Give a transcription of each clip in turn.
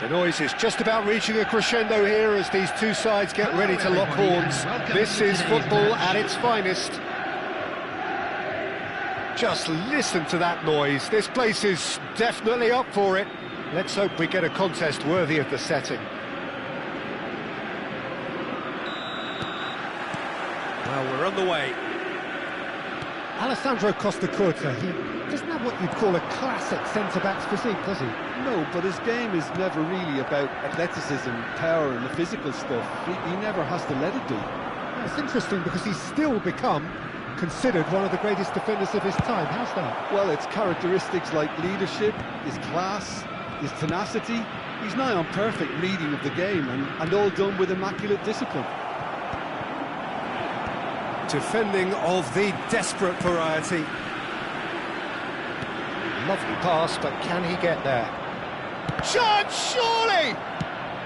The noise is just about reaching a crescendo here as these two sides get ready to lock horns. This is football at its finest. Just listen to that noise. This place is definitely up for it. Let's hope we get a contest worthy of the setting. Well, we're on the way. Alessandro Costacurta, he doesn't have what you'd call a classic centre-back's physique, does he? No, but his game is never really about athleticism, power and the physical stuff. He never has to let it do. It's interesting because he's still become considered one of the greatest defenders of his time. How's that? Well, it's characteristics like leadership, his class, his tenacity. He's nigh on perfect reading of the game and all done with immaculate discipline. Defending of the desperate variety. Lovely pass, but can he get there? Chance, surely!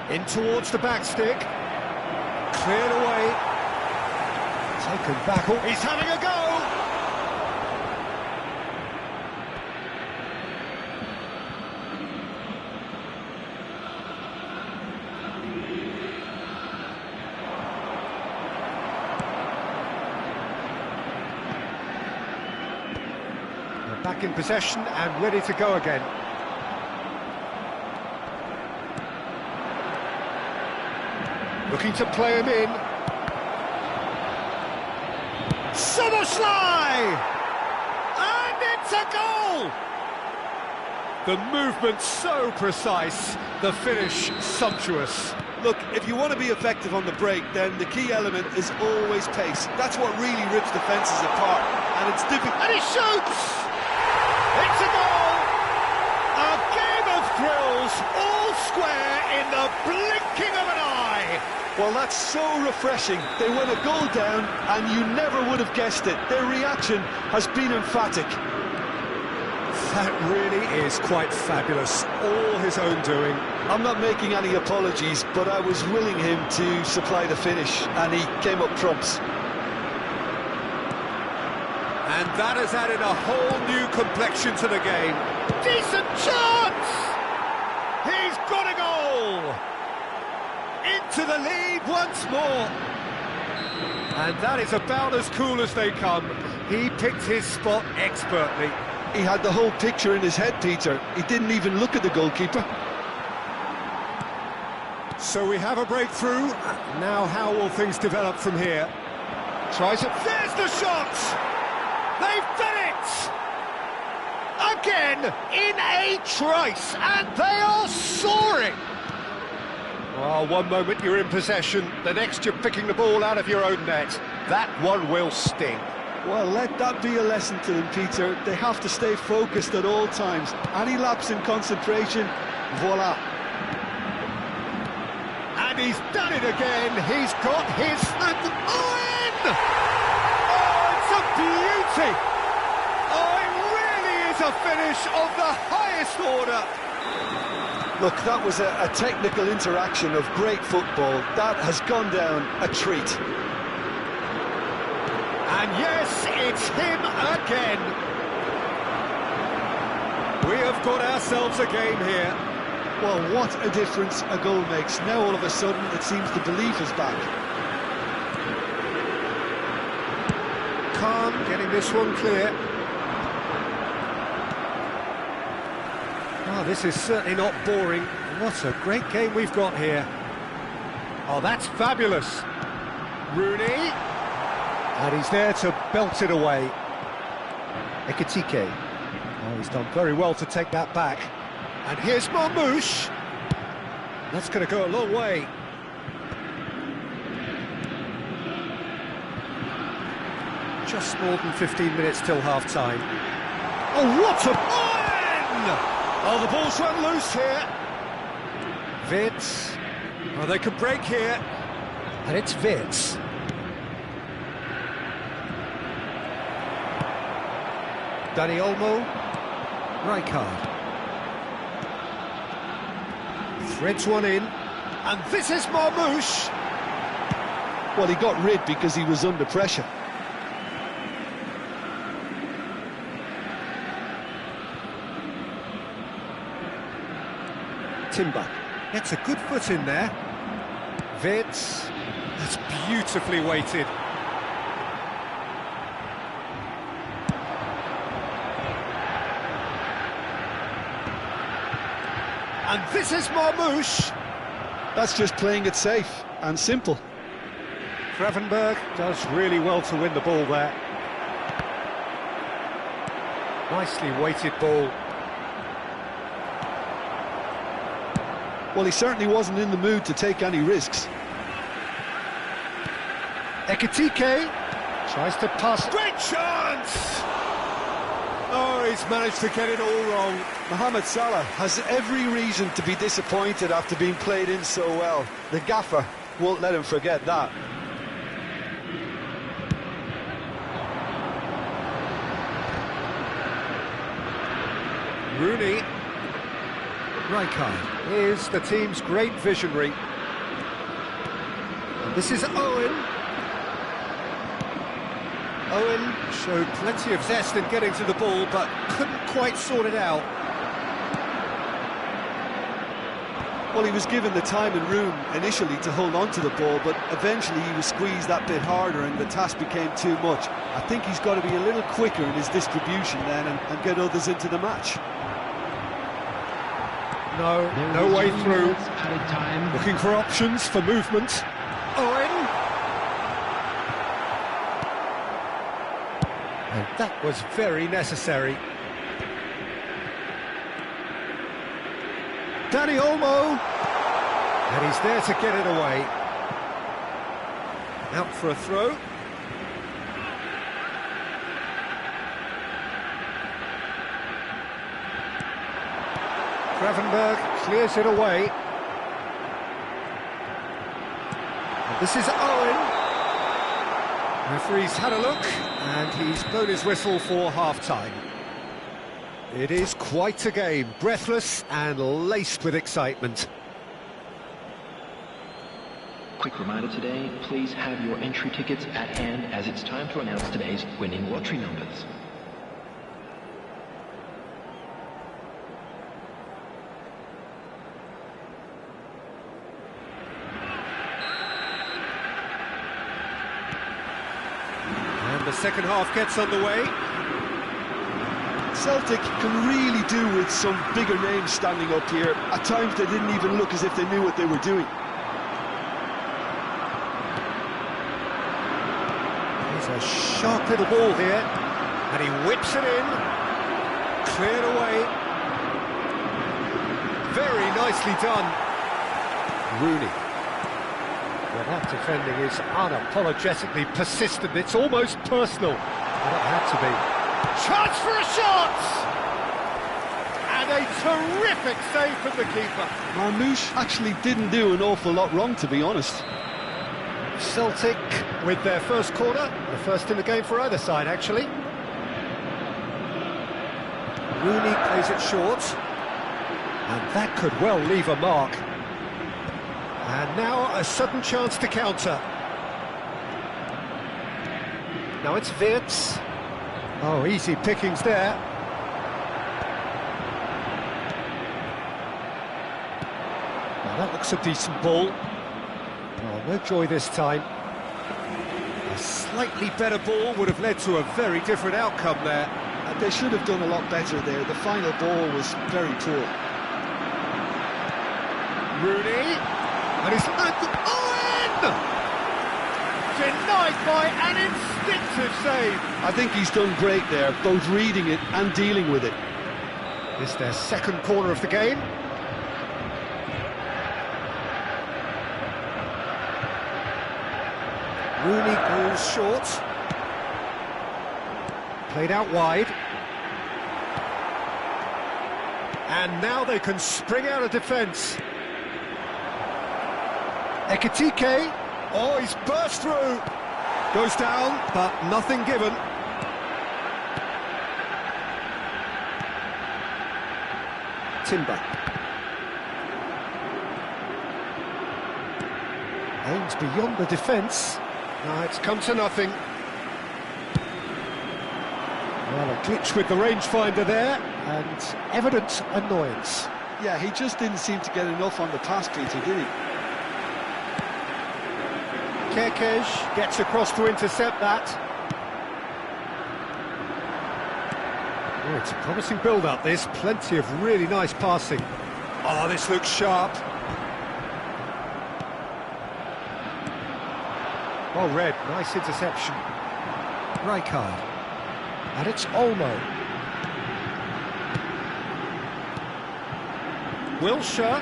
In towards the back stick. Cleared away. Taken back. Oh, he's having a go! Back in possession and ready to go again. Looking to play him in. Soboslai! And it's a goal! The movement so precise, the finish sumptuous. Look, if you want to be effective on the break, then the key element is always pace. That's what really rips defences apart, and it's difficult. And he shoots! It's a goal! A game of thrills, all square in the blinking of an eye! Well, that's so refreshing. They went a goal down, and you never would have guessed it. Their reaction has been emphatic. That really is quite fabulous, all his own doing. I'm not making any apologies, but I was willing him to supply the finish, and he came up trumps. And that has added a whole new complexion to the game. Decent chance! He's got a goal! Into the lead once more. And that is about as cool as they come. He picked his spot expertly. He had the whole picture in his head, Peter. He didn't even look at the goalkeeper. So we have a breakthrough. Now how will things develop from here? Tries it. There's the shot! They've done it! Again, in a trice, and they are soaring! Well, one moment you're in possession, the next you're picking the ball out of your own net. That one will sting. Well, let that be a lesson to them, Peter. They have to stay focused at all times. Any lapse in concentration, voila. And he's done it again. He's got his... Oh, it's a beauty! Oh, it really is a finish of the highest order. Look, that was a technical interaction of great football. That has gone down a treat. And yes, it's him again. We have got ourselves a game here. Well, what a difference a goal makes. Now all of a sudden it seems the belief is back. Calm, getting this one clear. Oh, this is certainly not boring. What a great game we've got here. Oh, that's fabulous. Rooney. And he's there to belt it away. Ekitike. Oh, he's done very well to take that back. And here's Marmouche. That's going to go a long way. Just more than 15 minutes till half-time. Oh, what a... Oh, the ball's run loose here. Vitz. Oh, they could break here. And it's Vitz. Dani Olmo. Rijkaard. Threads one in. And this is Marmouche. Well, he got rid because he was under pressure. Timber. Gets a good foot in there. Vitz. That's beautifully weighted. And this is Marmoush. That's just playing it safe and simple. Gravenberg does really well to win the ball there. Nicely weighted ball. Well, he certainly wasn't in the mood to take any risks. Ekitike tries to pass. Great chance! Oh, he's managed to get it all wrong. Mohamed Salah has every reason to be disappointed after being played in so well. The gaffer won't let him forget that. Rooney. Rijkaard is the team's great visionary. And this is Owen. Owen showed plenty of zest in getting to the ball, but couldn't quite sort it out. Well, he was given the time and room initially to hold on to the ball, but eventually he was squeezed that bit harder and the task became too much. I think he's got to be a little quicker in his distribution then and get others into the match. No way through. Looking for options for movement. Owen. And that was very necessary. Danny Olmo. And he's there to get it away. Out for a throw. Gravenberg clears it away. And this is Owen. Referee's had a look, and he's blown his whistle for half-time. It is quite a game, breathless and laced with excitement. Quick reminder today, please have your entry tickets at hand as it's time to announce today's winning lottery numbers. The second half gets underway. Celtic can really do with some bigger names standing up here. At times they didn't even look as if they knew what they were doing. There's a sharp little ball here, and he whips it in. Cleared away. Very nicely done. Rooney. Well, that defending is unapologetically persistent. It's almost personal. Well, it had to be. Chance for a shot! And a terrific save from the keeper. Marmoush actually didn't do an awful lot wrong, to be honest. Celtic with their first corner, the first in the game for either side, actually. Rooney plays it short, and that could well leave a mark. And now a sudden chance to counter. Now it's Vitz. Oh, easy pickings there. Now that looks a decent ball. Oh, no joy this time. A slightly better ball would have led to a very different outcome there. And they should have done a lot better there. The final ball was very poor. Rooney. And he's... Owen! Denied by an instinctive save. I think he's done great there, both reading it and dealing with it. It's their second corner of the game. Rooney goes short. Played out wide. And now they can spring out of defence. Ekitike. Oh, he's burst through. Goes down, but nothing given. Timber. Aims beyond the defence. No, it's come to nothing. Well, a glitch with the rangefinder there, and evident annoyance. Yeah, he just didn't seem to get enough on the pass, Peter, did he? Kerkez gets across to intercept that. Oh, it's a promising build-up, this. Plenty of really nice passing. Oh, this looks sharp. Well read, nice interception. Rijkaard. And it's Olmo. Wilshere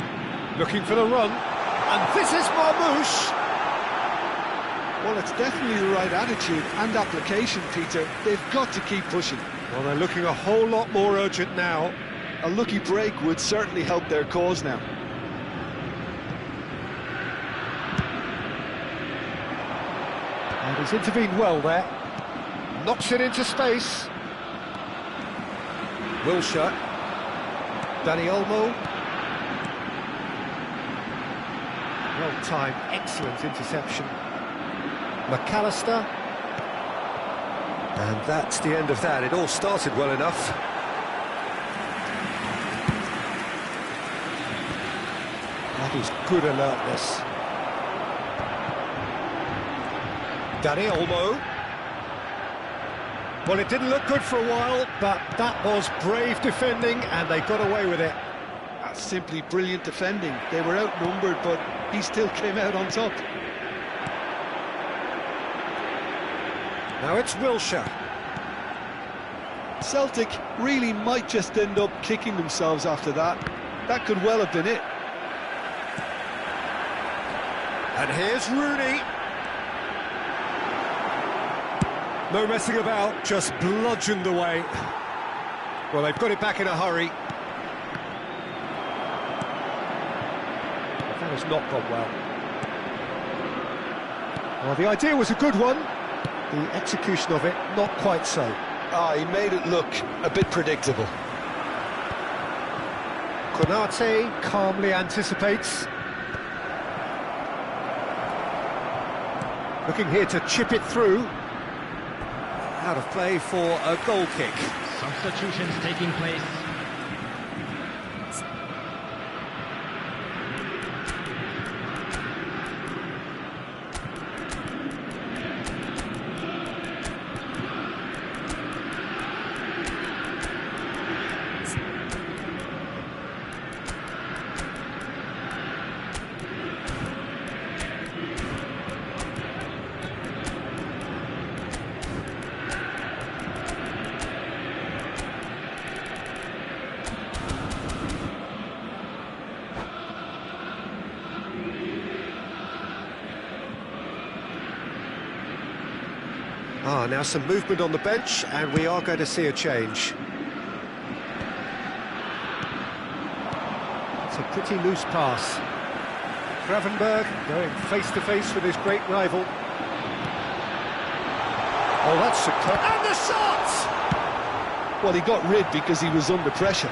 looking for the run. And this is Marmoush. Well, it's definitely the right attitude and application, Peter. They've got to keep pushing. Well, they're looking a whole lot more urgent now. A lucky break would certainly help their cause now. And he's intervened well there. Knocks it into space. Wilshere. Dani Olmo. Well timed, excellent interception. McAllister. And that's the end of that. It all started well enough. That is good alertness. Dani Olmo. Well, it didn't look good for a while, but that was brave defending, and they got away with it. That's simply brilliant defending. They were outnumbered, but he still came out on top. Now it's Wilshere. Celtic really might just end up kicking themselves after that. That could well have been it. And here's Rooney. No messing about, just bludgeoned away. Well, they've got it back in a hurry. That has not gone well. Well, the idea was a good one. The execution of it, not quite so. He made it look a bit predictable. Konate calmly anticipates. Looking here to chip it through. Out of play for a goal kick. Substitutions taking place. Now some movement on the bench, and we are going to see a change. It's a pretty loose pass. Gravenberg going face-to-face with his great rival. Oh, that's superb. And the shot! Well, he got rid because he was under pressure.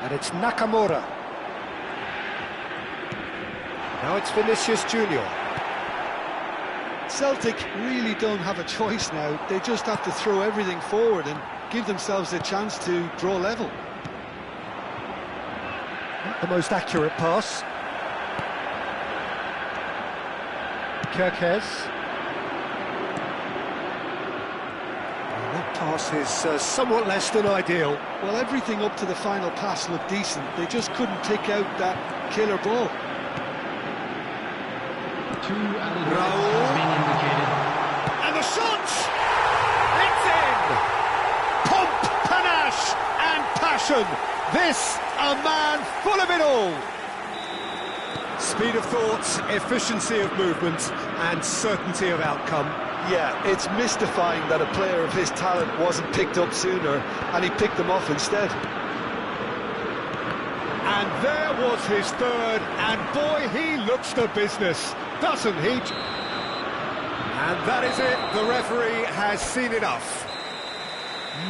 And it's Nakamura. Now it's Vinicius Junior. Celtic really don't have a choice now. They just have to throw everything forward and give themselves a chance to draw level. Not the most accurate pass. Kerkez. That pass is somewhat less than ideal. Well, everything up to the final pass looked decent. They just couldn't pick out that killer ball. Two added minutes has been indicated. And the shot! It's in! Pomp, panache and passion. This, a man full of it all. Speed of thought, efficiency of movement and certainty of outcome. Yeah, it's mystifying that a player of his talent wasn't picked up sooner, and he picked them off instead. And there was his third, and boy, he looks the business, doesn't he? And that is it, the referee has seen enough.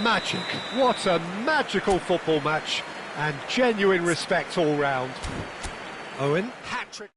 Magic, what a magical football match, and genuine respect all round. Owen, hat-trick.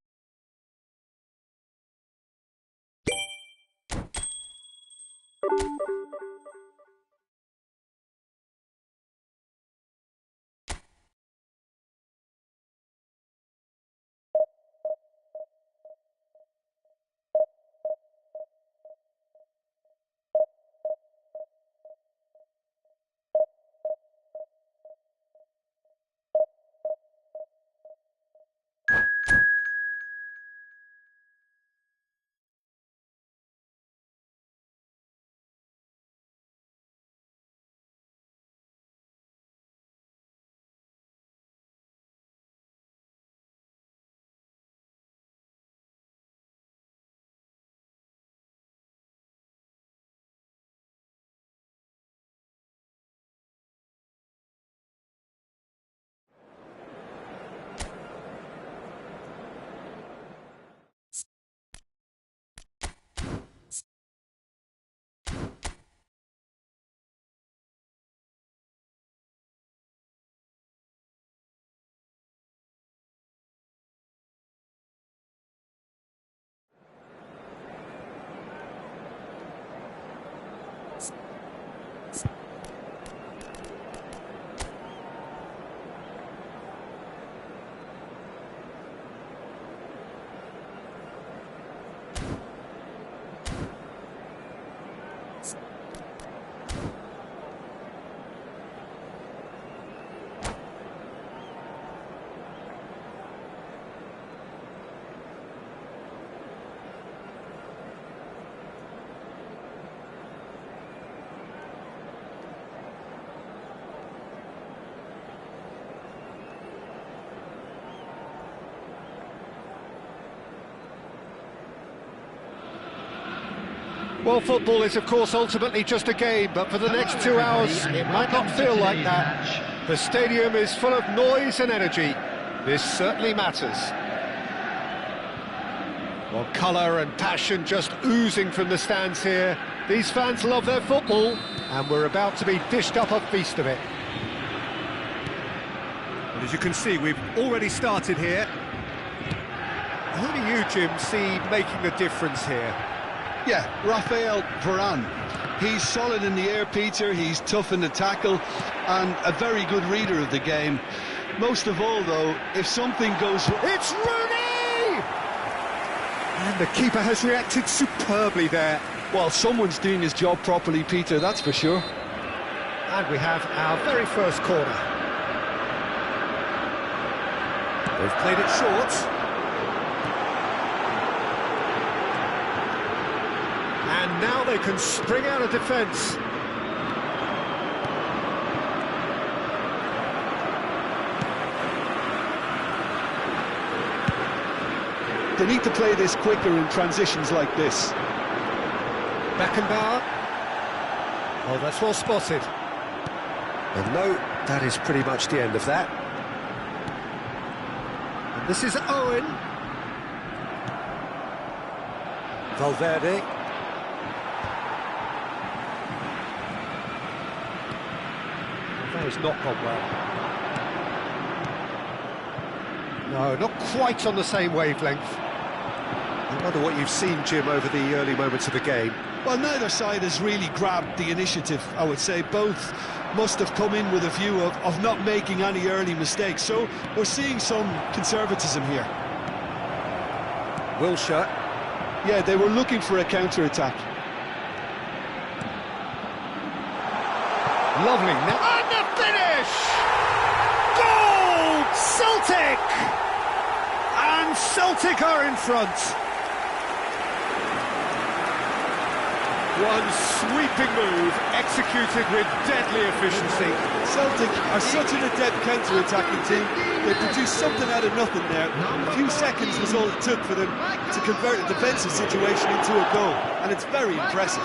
Well, football is, of course, ultimately just a game, but for the next 2 hours, it might not feel like that. The stadium is full of noise and energy. This certainly matters. Well, colour and passion just oozing from the stands here. These fans love their football, and we're about to be dished up a feast of it. Well, as you can see, we've already started here. Who do you, Jim, see making the difference here? Yeah, Raphael Varane. He's solid in the air, Peter, he's tough in the tackle, and a very good reader of the game. Most of all, though, if something goes wrong... It's Rooney! And the keeper has reacted superbly there. Well, someone's doing his job properly, Peter, that's for sure. And we have our very first corner. They've played it short. And now they can spring out of defence. They need to play this quicker in transitions like this. Beckenbauer. Oh, that's well spotted. And no, that is pretty much the end of that. And this is Owen. Valverde. That has not gone well. No, not quite on the same wavelength. I wonder what you've seen, Jim, over the early moments of the game. Well, neither side has really grabbed the initiative, I would say. Both must have come in with a view of not making any early mistakes. So we're seeing some conservatism here. Wilshere. Yeah, they were looking for a counter-attack. Lovely. And the finish! Goal! Celtic! And Celtic are in front. One sweeping move, executed with deadly efficiency. Celtic are such an adept counter-attacking team. They produced something out of nothing there. A few seconds was all it took for them to convert a defensive situation into a goal, and it's very impressive.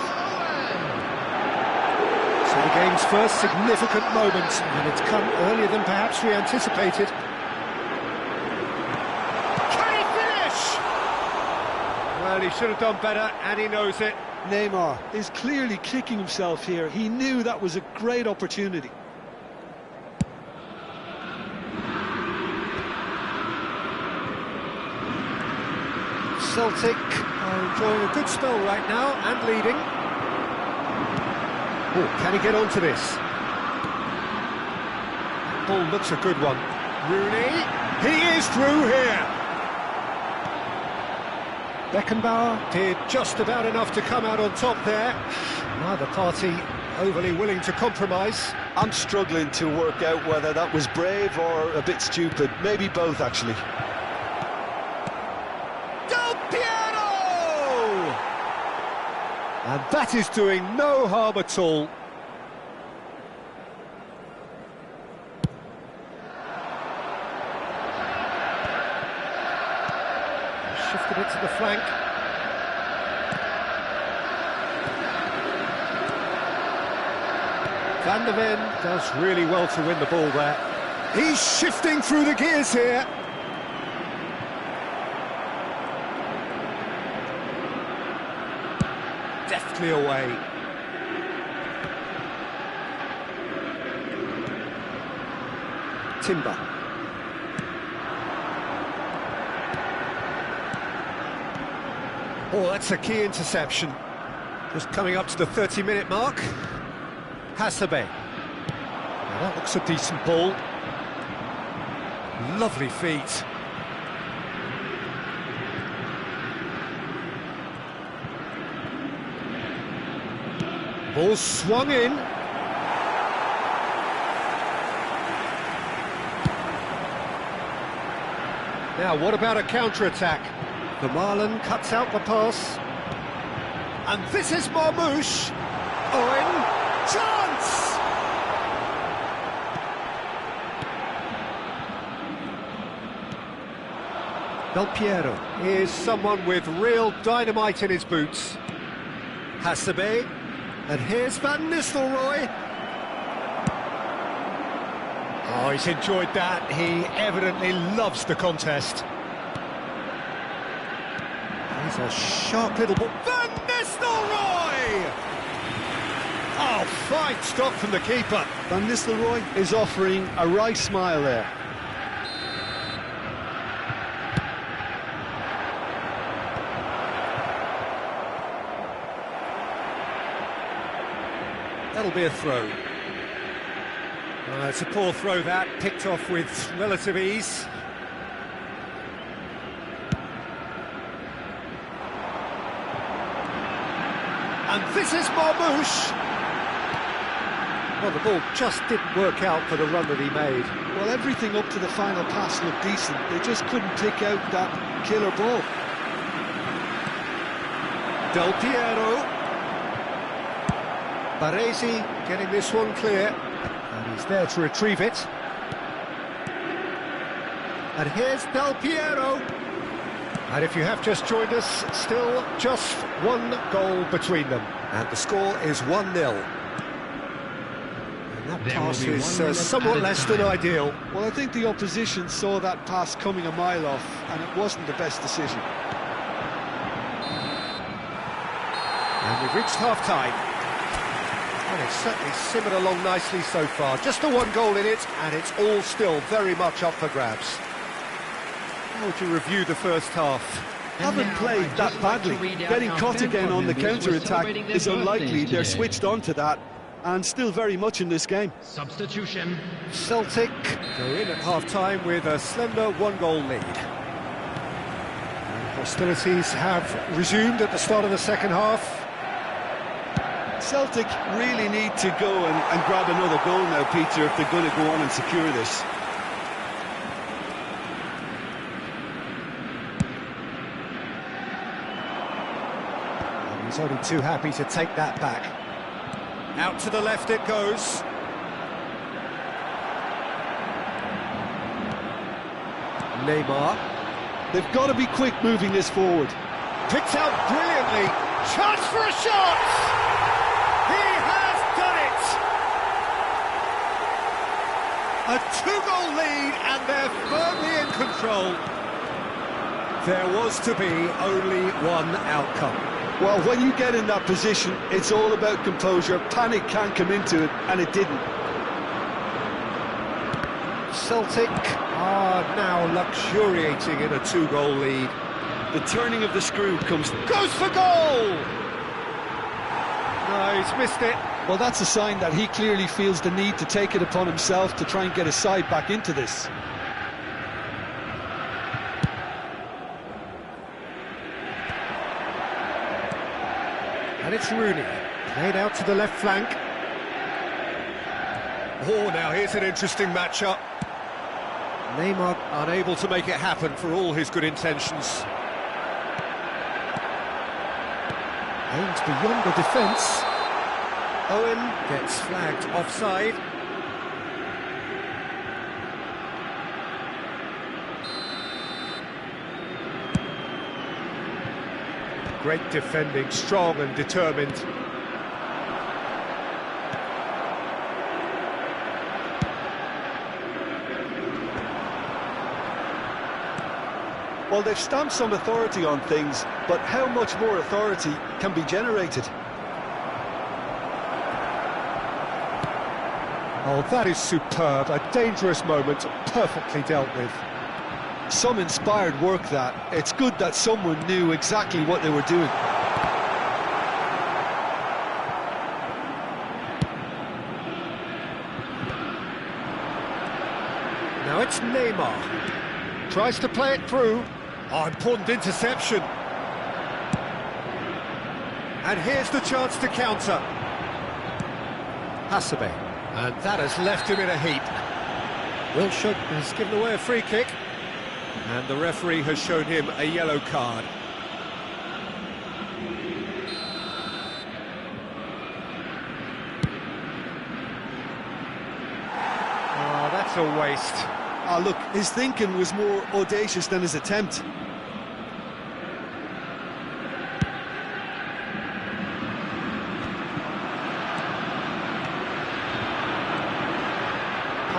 So the game's first significant moment, and it's come earlier than perhaps we anticipated. Can he finish? Well, he should have done better, and he knows it. Neymar is clearly kicking himself here. He knew that was a great opportunity. Celtic are enjoying a good spell right now and leading. Oh, can he get onto this? Ball looks a good one. Rooney, he is through here. Beckenbauer did just about enough to come out on top there. Neither party overly willing to compromise. I'm struggling to work out whether that was brave or a bit stupid. Maybe both, actually. And that is doing no harm at all. Shifted it to the flank. Van der Ven does really well to win the ball there. He's shifting through the gears here. Deftly away. Timber. Oh, that's a key interception. Just coming up to the 30-minute mark. Hasebe. Well, that looks a decent ball. Lovely feet. Ball swung in. Now, what about a counter-attack? The Marlon cuts out the pass. And this is Marmouche. Owen. Chance! Del Piero is someone with real dynamite in his boots. Hasebe, and here's Van Nistelrooy. Oh, he's enjoyed that. He evidently loves the contest. He's a sharp little ball. Van Nistelrooy! Oh, fine stop from the keeper. Van Nistelrooy is offering a wry smile there. That'll be a throw. It's a poor throw that, picked off with relative ease. And this is Marmouche. Well, the ball just didn't work out for the run that he made. Well, everything up to the final pass looked decent. They just couldn't pick out that killer ball. Del Piero. Baresi getting this one clear, and he's there to retrieve it. And here's Del Piero. And if you have just joined us, still just one goal between them. And the score is 1-0. And that pass is somewhat less than ideal. Well, I think the opposition saw that pass coming a mile off, and it wasn't the best decision. And we've reached half-time. And it's certainly simmered along nicely so far. Just the one goal in it, and it's all still very much up for grabs. How would you review the first half? Haven't played that badly. Getting caught again on the counter-attack is unlikely. They're switched on to that, and still very much in this game. Substitution. Celtic go in at half-time with a slender one-goal lead. And hostilities have resumed at the start of the second half. Celtic really need to go and grab another goal now, Peter, if they're going to go on and secure this. And he's only too happy to take that back. Out to the left it goes. Neymar. They've got to be quick moving this forward. Picked out brilliantly. Chance for a shot! A two-goal lead, and they're firmly in control. There was to be only one outcome. Well, when you get in that position, it's all about composure. Panic can't come into it, and it didn't. Celtic are now luxuriating in a two-goal lead. The turning of the screw comes... Goes for goal! No, he's missed it. Well, that's a sign that he clearly feels the need to take it upon himself to try and get his side back into this. And it's Rooney, played out to the left flank. Oh, now here's an interesting matchup. Neymar unable to make it happen for all his good intentions. Aims beyond the defence. Owen gets flagged offside. Great defending, strong and determined. Well, they've stamped some authority on things, but how much more authority can be generated? Oh, that is superb. A dangerous moment, perfectly dealt with. Some inspired work, that. It's good that someone knew exactly what they were doing. Now it's Neymar. Tries to play it through. Oh, important interception. And here's the chance to counter. Hasebe. And that has left him in a heap. Wilshere has given away a free kick. And the referee has shown him a yellow card. Oh, that's a waste. Ah, look, his thinking was more audacious than his attempt.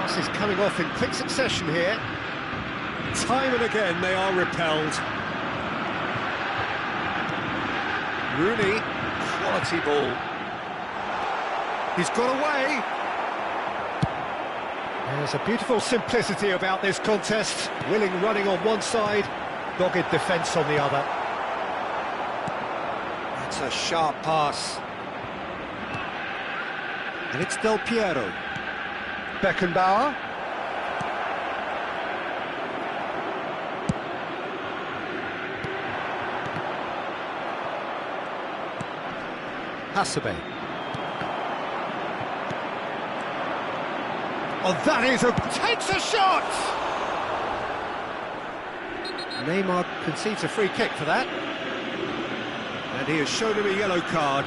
Passes coming off in quick succession here. Time and again they are repelled. Rooney, quality ball. He's got away. There's a beautiful simplicity about this contest. Willing running on one side, dogged defence on the other. That's a sharp pass. And it's Del Piero. Beckenbauer. Hasebe. Oh, that is takes a shot! Neymar concedes a free kick for that. And he has shown him a yellow card.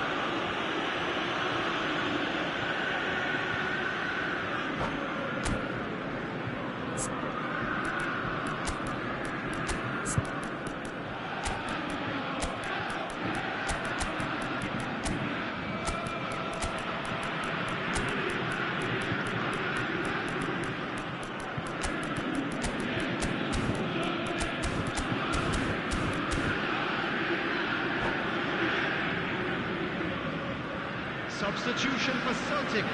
Substitution for Celtic.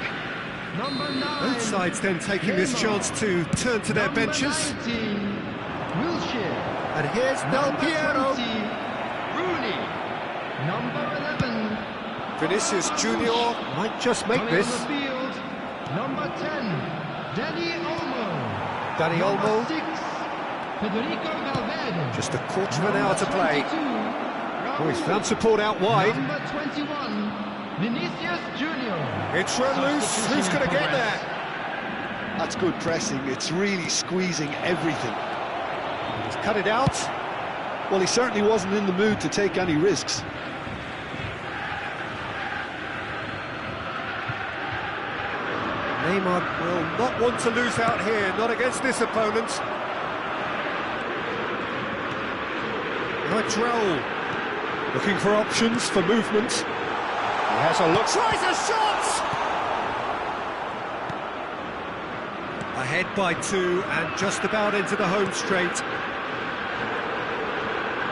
Number 9. Both sides then taking this chance to turn to their benches. 19, Wilshere. And here's Del Number Piero. 20, Rooney. Number 11. Vinicius Junior might just make Coming this. on the field. Number 10, Dani Olmo. Dani Olmo, Number 6, Federico Valverde. just a quarter of an hour to play. 22, Oh, he's found support out wide. Number 21, Vinicius Junior. It's run loose. Who's going to get there? That's good pressing. It's really squeezing everything. He's cut it out. Well, he certainly wasn't in the mood to take any risks. Neymar will not want to lose out here, not against this opponent. Now it's Raul, looking for options for movement. He has a look, tries a shot! Ahead by 2 and just about into the home straight.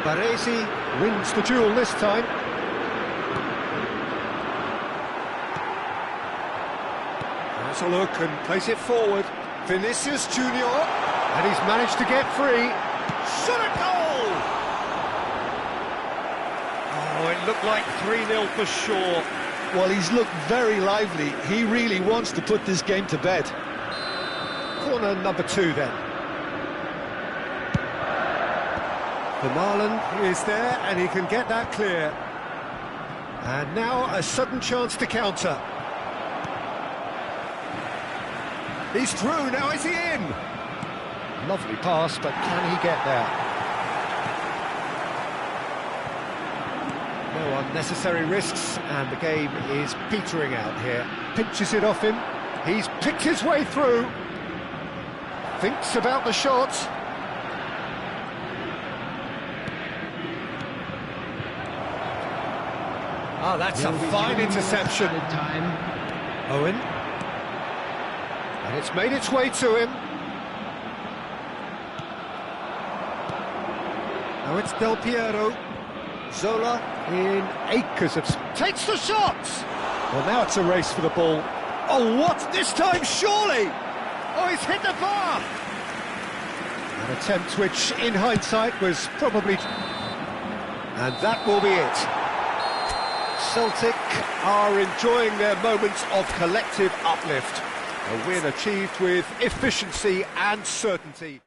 Baresi wins the duel this time. Has a look and plays it forward. Vinicius Junior, and he's managed to get free. Shot a goal! Oh, it looked like 3-0 for sure. Well, he's looked very lively. He really wants to put this game to bed. Corner number 2 then. Vermaelen is there and he can get that clear. And now a sudden chance to counter. He's through, now is he in? Lovely pass, but can he get there? No unnecessary risks, and the game is petering out here. Pinches it off him, he's picked his way through. Thinks about the shot. Ah, that's a fine interception. Time. Owen. And it's made its way to him. Now it's Del Piero. Zola in acres of... takes the shot! Well, now it's a race for the ball. Oh, what? This time, surely! Oh, he's hit the bar! An attempt which, in hindsight, was probably... And that will be it. Celtic are enjoying their moments of collective uplift. A win achieved with efficiency and certainty.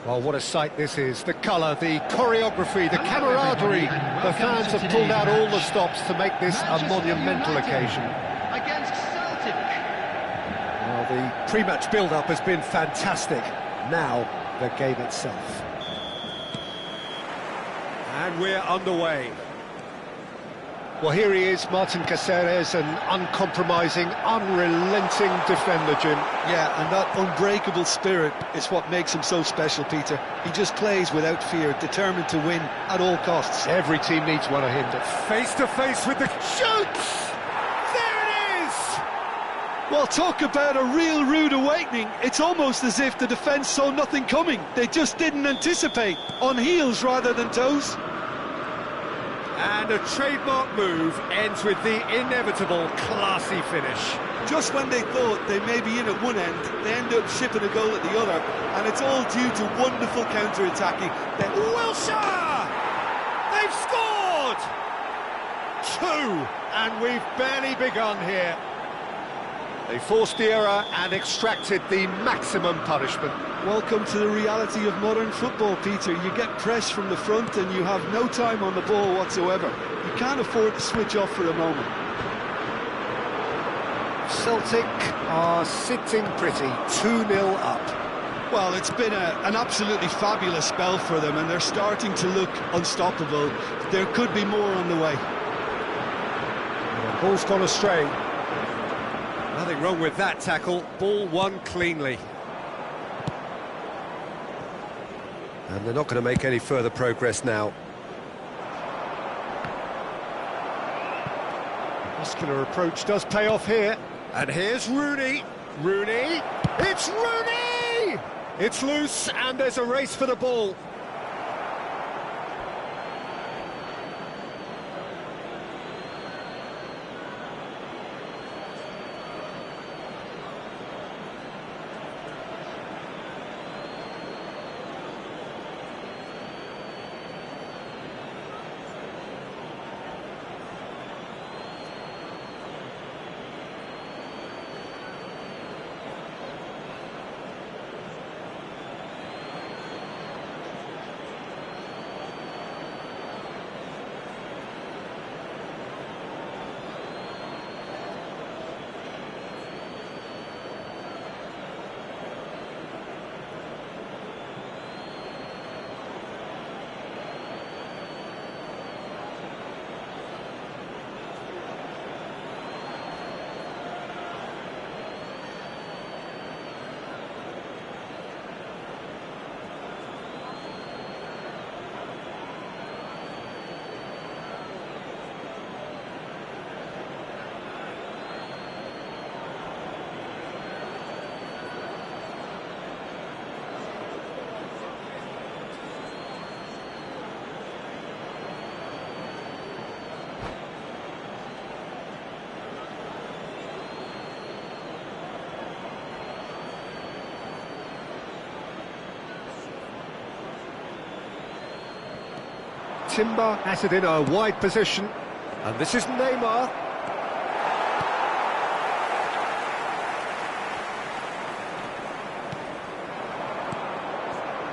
Well, what a sight this is. The colour, the choreography, the camaraderie. The fans have pulled out all the stops to make this a monumental occasion. Against Celtic. Well, the pre-match build-up has been fantastic. Now, the game itself. And we're underway. Well, here he is, Martin Caceres, an uncompromising, unrelenting defender, Jim. Yeah, and that unbreakable spirit is what makes him so special, Peter. He just plays without fear, determined to win at all costs. Every team needs one of him. Face to face with the shoots! There it is! Well, talk about a real rude awakening. It's almost as if the defence saw nothing coming. They just didn't anticipate, on heels rather than toes. And a trademark move ends with the inevitable classy finish. Just when they thought they may be in at one end, they end up shipping a goal at the other, and it's all due to wonderful counter-attacking. Wilshere! They've scored! 2, and we've barely begun here. They forced the error and extracted the maximum punishment. Welcome to the reality of modern football, Peter. You get press from the front and you have no time on the ball whatsoever. You can't afford to switch off for a moment. Celtic are sitting pretty, 2-0 up. Well, it's been an absolutely fabulous spell for them, and they're starting to look unstoppable. There could be more on the way. The ball's gone astray. Nothing wrong with that tackle. Ball won cleanly. And they're not going to make any further progress now. Muscular approach does pay off here. And here's Rooney. Rooney. It's Rooney! It's loose, and there's a race for the ball. Timber has it in a wide position, and this is Neymar.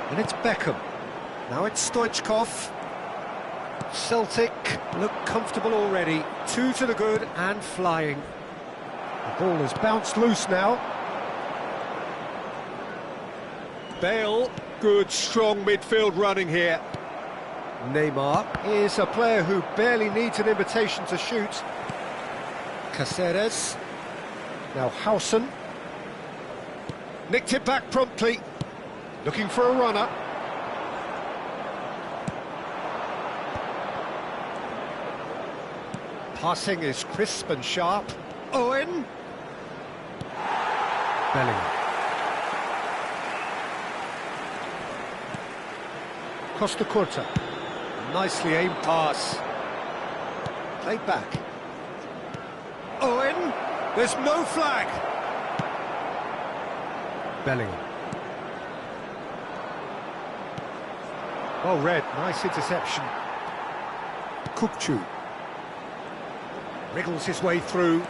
And it's Beckham. Now it's Stoichkov. Celtic look comfortable already. 2 to the good and flying. The ball has bounced loose now. Bale, good strong midfield running here. Neymar is a player who barely needs an invitation to shoot. Caceres. Now Howson. Nicked it back promptly. Looking for a runner. Passing is crisp and sharp. Owen. Bellingham. Costa Curta. Nicely aimed pass. Played back. Owen. There's no flag. Bellingham. Well read, nice interception. Kukçu. Wriggles his way through.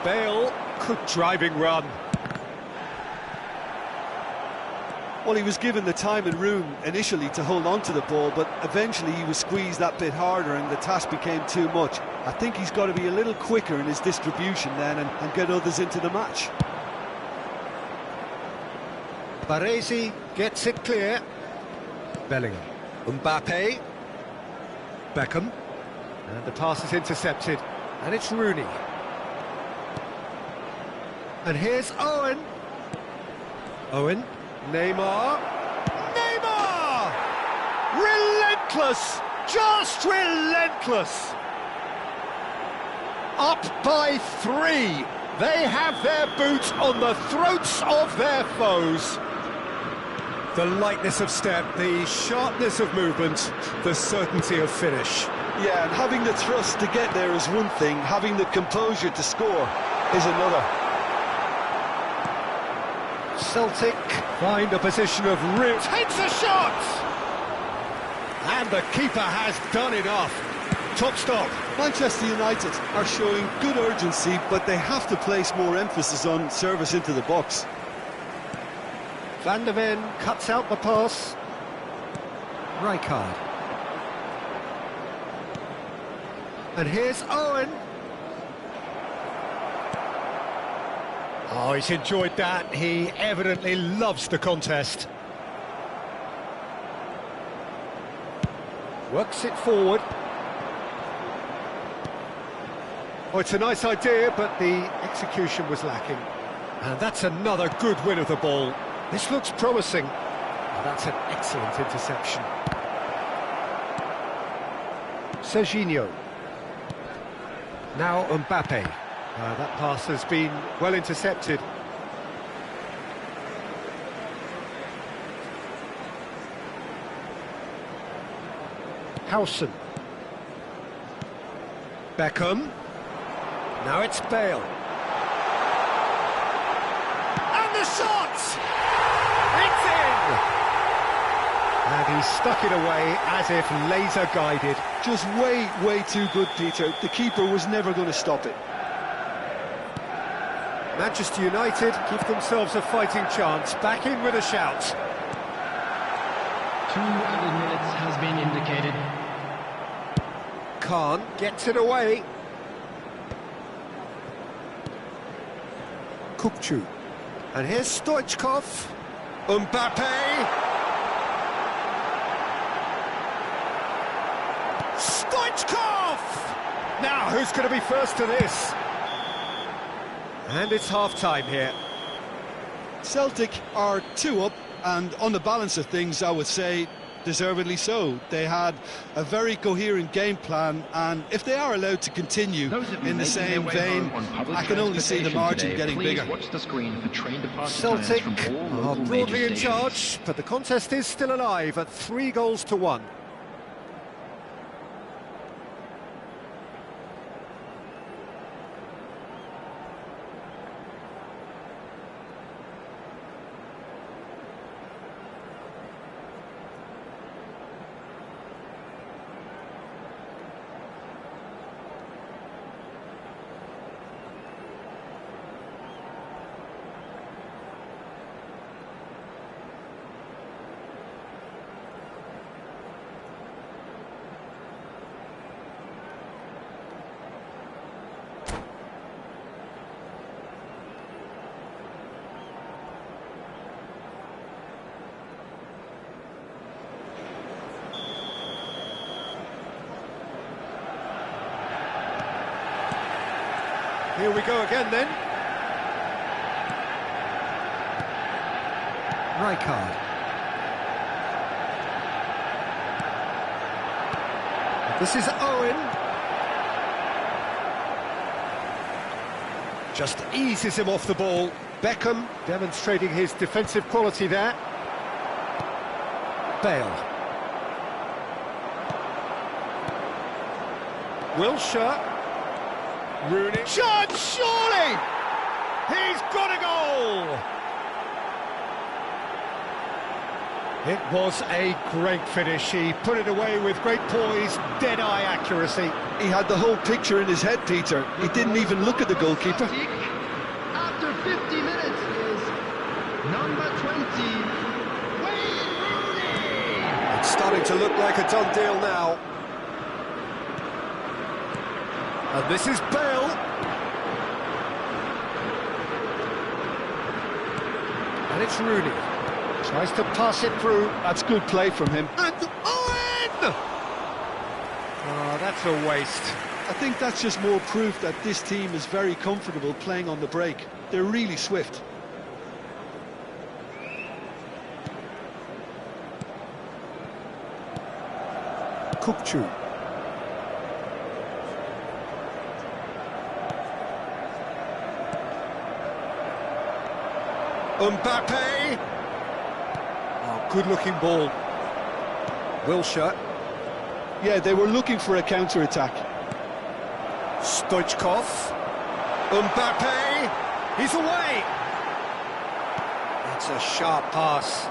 Bale, good driving run. Well, he was given the time and room initially to hold on to the ball, but eventually he was squeezed that bit harder and the task became too much. I think he's got to be a little quicker in his distribution then and get others into the match. Baresi gets it clear. Bellingham. Mbappe. Beckham. And the pass is intercepted. And it's Rooney. And here's Owen. Owen. Neymar. Neymar! Relentless! Just relentless! Up by 3. They have their boots on the throats of their foes. The lightness of step, the sharpness of movement, the certainty of finish. Yeah, and having the thrust to get there is one thing, having the composure to score is another. Celtic find a position of real... Takes a shot! And the keeper has done enough. Top stop. Manchester United are showing good urgency, but they have to place more emphasis on service into the box. Van der Ven cuts out the pass. Rijkaard. And here's Owen. Oh, he's enjoyed that. He evidently loves the contest. Works it forward. Oh, it's a nice idea, but the execution was lacking. And that's another good win of the ball. This looks promising. Oh, that's an excellent interception. Serginho. Now Mbappe. That pass has been well intercepted. Howson. Beckham. Now it's Bale. And the shot! It's in! And he stuck it away as if laser-guided. Just way too good, Peter. The keeper was never going to stop it. Manchester United give themselves a fighting chance. Back in with a shout. 2 added minutes has been indicated. Khan gets it away. Kukçu. And here's Stoichkov. Mbappe. Stoichkov! Now, who's going to be first to this? And it's half-time here. Celtic are 2 up, and on the balance of things, I would say deservedly so. They had a very coherent game plan, and if they are allowed to continue in the same vein, I can only see the margin getting bigger. Watch the screen for train departure Celtic times from all are local broadly major in stations. charge, but the contest is still alive at 3-1. Here we go again then. Rijkaard. This is Owen. Just eases him off the ball. Beckham demonstrating his defensive quality there. Bale. Wilshere. Rooney. Shot, surely! He's got a goal! It was a great finish. He put it away with great poise, dead-eye accuracy. He had the whole picture in his head, Peter. He didn't even look at the goalkeeper. After 50 minutes is number 20, Wayne Rooney. It's starting to look like a done deal now. And this is Bale. And it's Rooney. Tries to pass it through. That's good play from him. And Owen! Oh, that's a waste. I think that's just more proof that this team is very comfortable playing on the break. They're really swift. Kupchu. Mbappe. Oh, good-looking ball. Wilshere. Yeah, they were looking for a counter-attack. Stoichkov. Mbappe. He's away. That's a sharp pass.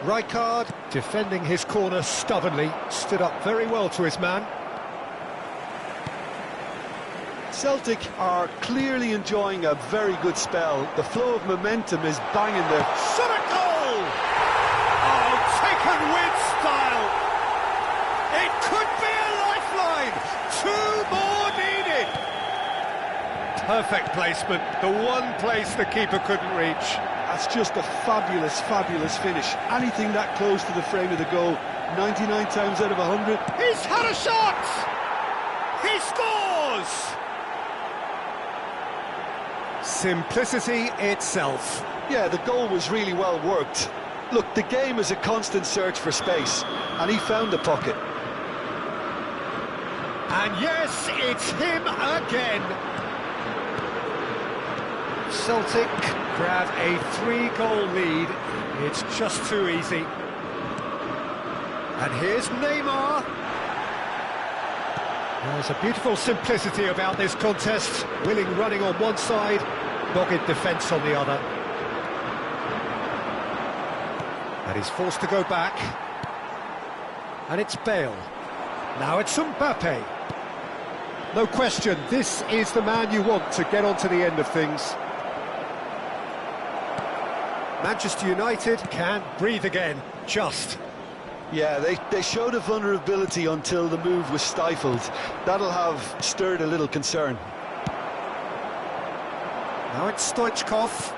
Rijkaard, defending his corner stubbornly, stood up very well to his man. Celtic are clearly enjoying a very good spell. The flow of momentum is banging there. Shot a goal! Oh, taken with style. It could be a lifeline. 2 more needed. Perfect placement. The one place the keeper couldn't reach. That's just a fabulous, fabulous finish. Anything that close to the frame of the goal, 99 times out of 100. He's had a shot! He scores! Simplicity itself. Yeah, the goal was really well worked. Look, the game is a constant search for space, and he found the pocket. And yes, it's him again. Celtic grab a 3-goal lead. It's just too easy. And here's Neymar. There's a beautiful simplicity about this contest. Willing running on one side, dogged defence on the other. And he's forced to go back. And it's Bale. Now it's Mbappe. No question, this is the man you want to get onto the end of things. Manchester United can't breathe again, just. Yeah, they showed a vulnerability until the move was stifled. That'll have stirred a little concern. Now it's Stoichkov.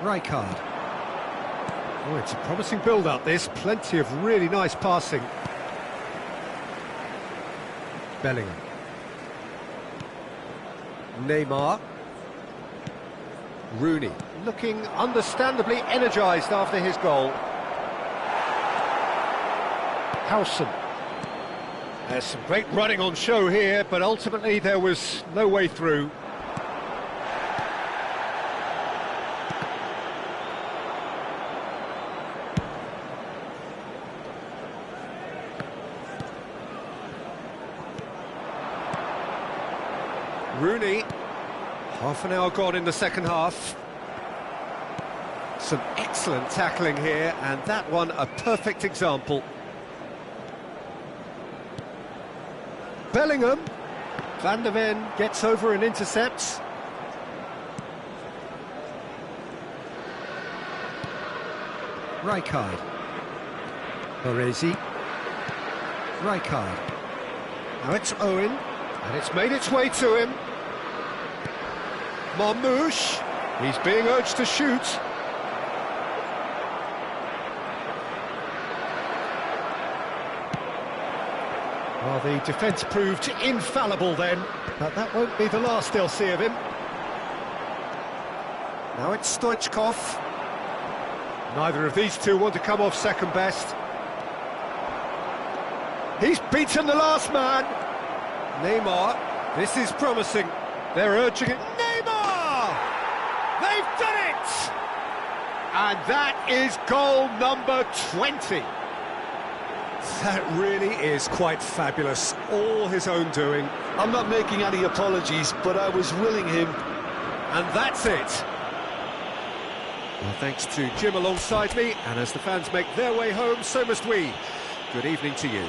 Rijkaard. Oh, it's a promising build-up, this. Plenty of really nice passing. Bellingham. Neymar. Rooney, looking understandably energised after his goal. Howson. There's some great running on show here, but ultimately there was no way through. Rooney. Half an hour gone in the second half. Some excellent tackling here, and that one a perfect example. Bellingham. Van der Ven gets over and intercepts. Rijkaard. Baresi. Rijkaard. Now it's Owen, and it's made its way to him. Marmouche, he's being urged to shoot. Well, the defence proved infallible then, but that won't be the last they'll see of him. Now it's Stoichkov. Neither of these two want to come off second best. He's beaten the last man. Neymar, this is promising. They're urging it. Neymar! They've done it! And that is goal number 20. That really is quite fabulous. All his own doing. I'm not making any apologies, but I was willing him. And that's it. Well, thanks to Jim alongside me, and as the fans make their way home, so must we. Good evening to you.